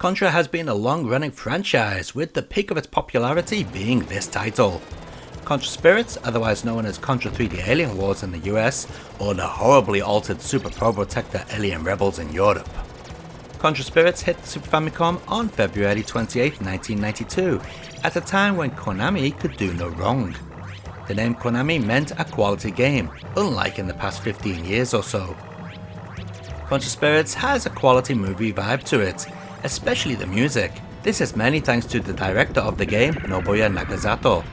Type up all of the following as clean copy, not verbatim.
Contra has been a long-running franchise, with the peak of its popularity being this title. Contra Spirits, otherwise known as Contra 3D Alien Wars in the US, or the horribly altered Super Pro Protector Alien Rebels in Europe. Contra Spirits hit the Super Famicom on February 28, 1992, at a time when Konami could do no wrong. The name Konami meant a quality game, unlike in the past 15 years or so. Contra Spirits has a quality movie vibe to it, especially the music. This is many thanks to the director of the game, Nobuya Nagasato.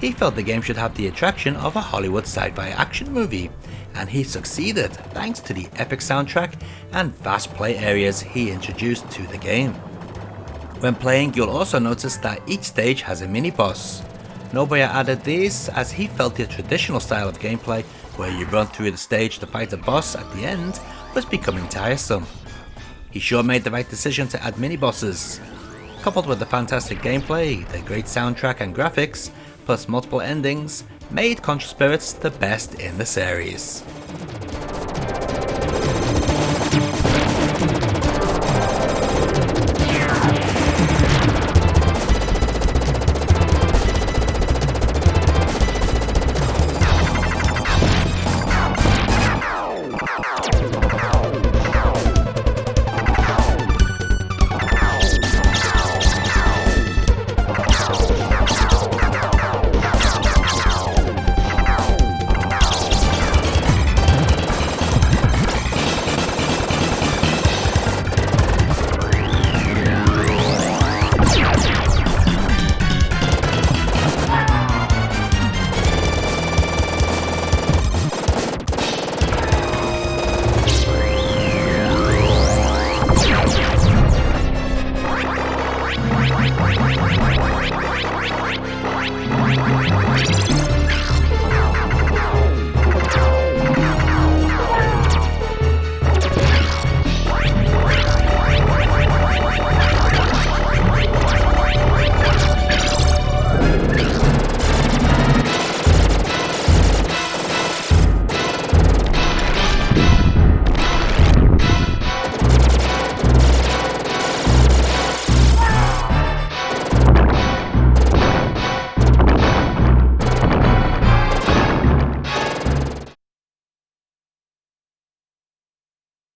He felt the game should have the attraction of a Hollywood sci-fi action movie, and he succeeded thanks to the epic soundtrack and vast play areas he introduced to the game. When playing, you'll also notice that each stage has a mini-boss. Nobuya added these as he felt the traditional style of gameplay, where you run through the stage to fight a boss at the end, was becoming tiresome. He sure made the right decision to add mini-bosses. Coupled with the fantastic gameplay, the great soundtrack and graphics, plus multiple endings, made Contra Spirits the best in the series.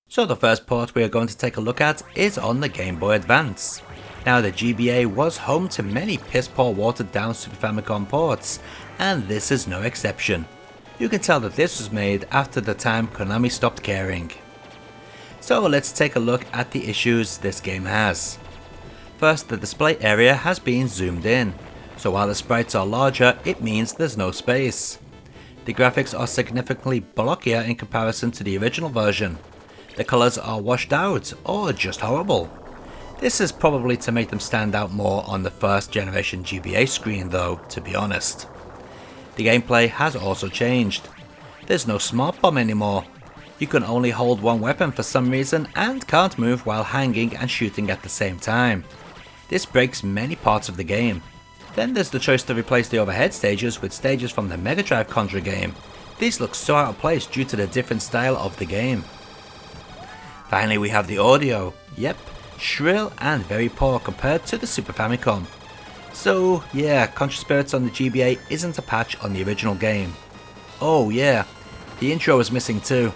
So the first port we are going to take a look at is on the Game Boy Advance. Now the GBA was home to many piss-poor watered down Super Famicom ports, and this is no exception. You can tell that this was made after the time Konami stopped caring. So let's take a look at the issues this game has. First, the display area has been zoomed in, so while the sprites are larger, it means there's no space. The graphics are significantly blockier in comparison to the original version. The colours are washed out, or just horrible. This is probably to make them stand out more on the first generation GBA screen though, to be honest. The gameplay has also changed. There's no smart bomb anymore. You can only hold one weapon for some reason and can't move while hanging and shooting at the same time. This breaks many parts of the game. Then there's the choice to replace the overhead stages with stages from the Mega Drive Contra game. These look so out of place due to the different style of the game. Finally, we have the audio. Yep, shrill and very poor compared to the Super Famicom. So yeah, Contra Spirits on the GBA isn't a patch on the original game. Oh yeah, the intro is missing too.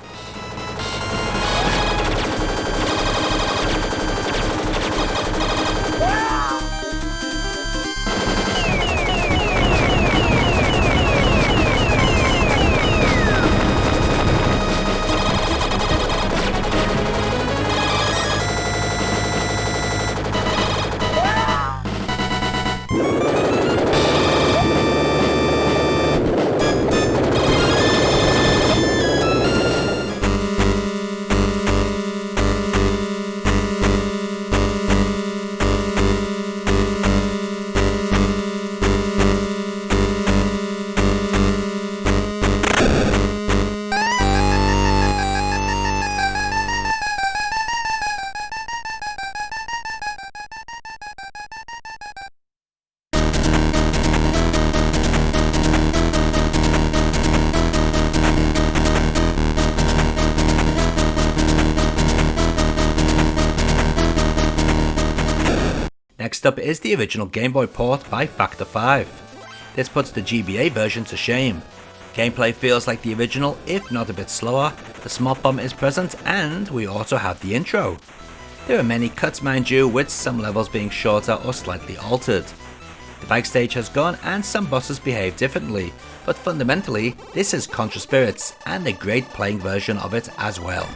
Next up is the original Game Boy port by Factor 5. This puts the GBA version to shame. Gameplay feels like the original, if not a bit slower, the smart bomb is present, and we also have the intro. There are many cuts mind you, with some levels being shorter or slightly altered. The bike stage has gone and some bosses behave differently, but fundamentally this is Contra Spirits, and a great playing version of it as well.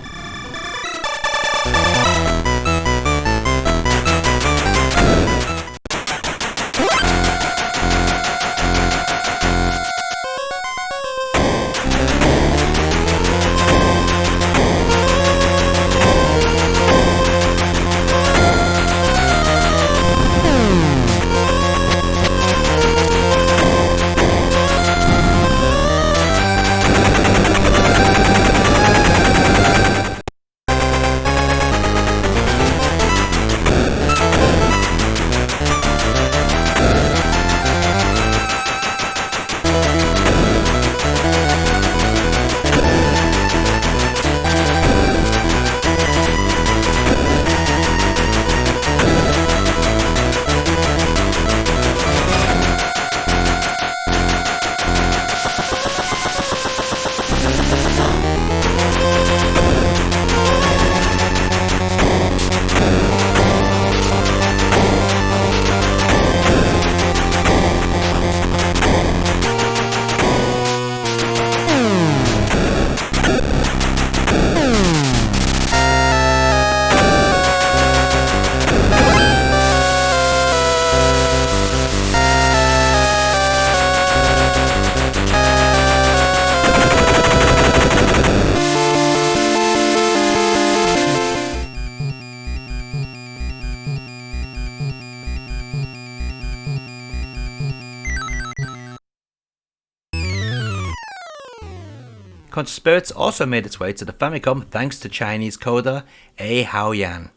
Contra Spirits also made its way to the Famicom thanks to Chinese coder A. Haoyan.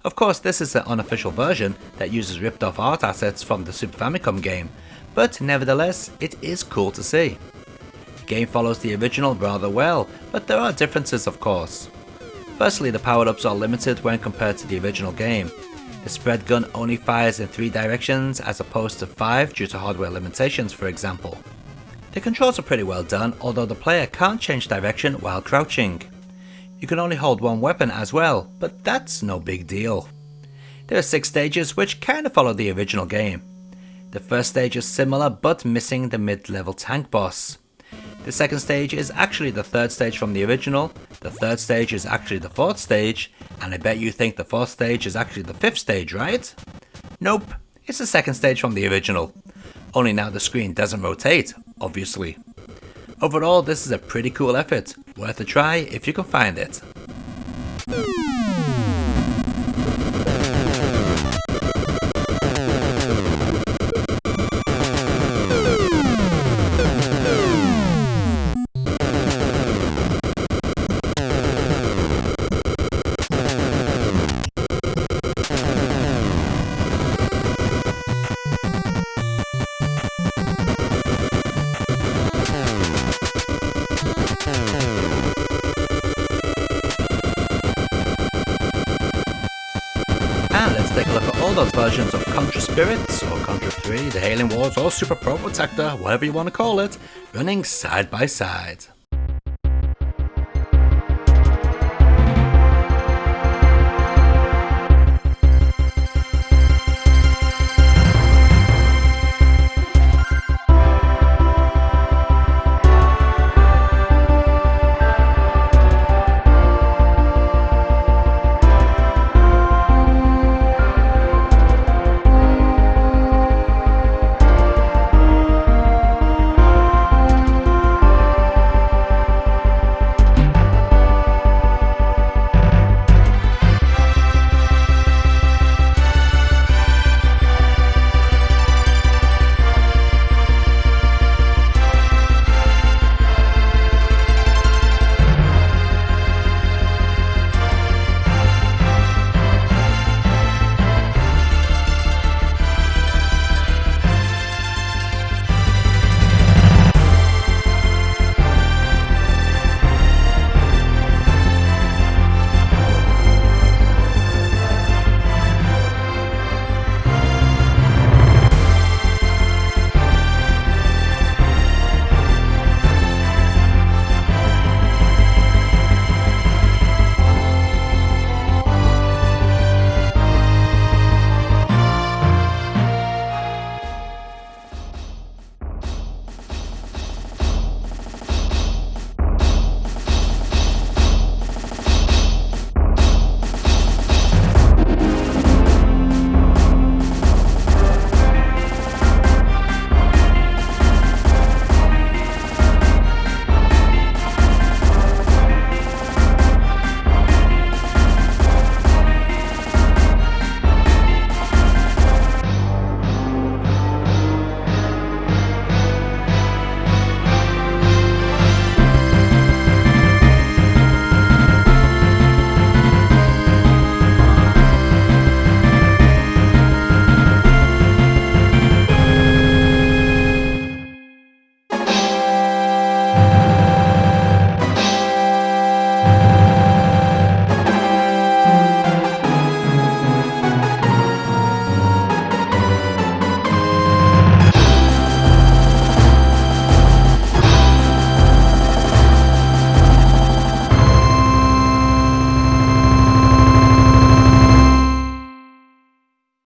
Of course, this is the unofficial version that uses ripped off art assets from the Super Famicom game, but nevertheless, it is cool to see. The game follows the original rather well, but there are differences of course. Firstly, the power-ups are limited when compared to the original game. The spread gun only fires in 3 directions as opposed to 5 due to hardware limitations, for example. The controls are pretty well done, although the player can't change direction while crouching. You can only hold one weapon as well, but that's no big deal. There are 6 stages which kinda follow the original game. The first stage is similar but missing the mid-level tank boss. The second stage is actually the 3rd stage from the original, the 3rd stage is actually the 4th stage, and I bet you think the 4th stage is actually the 5th stage, right? Nope, it's the 2nd stage from the original. Only now the screen doesn't rotate, obviously. Overall, this is a pretty cool effort, worth a try if you can find it. And let's take a look at all those versions of Contra Spirits, or Contra 3, the Hailing Wars, or Super Pro Protector, whatever you want to call it, running side by side.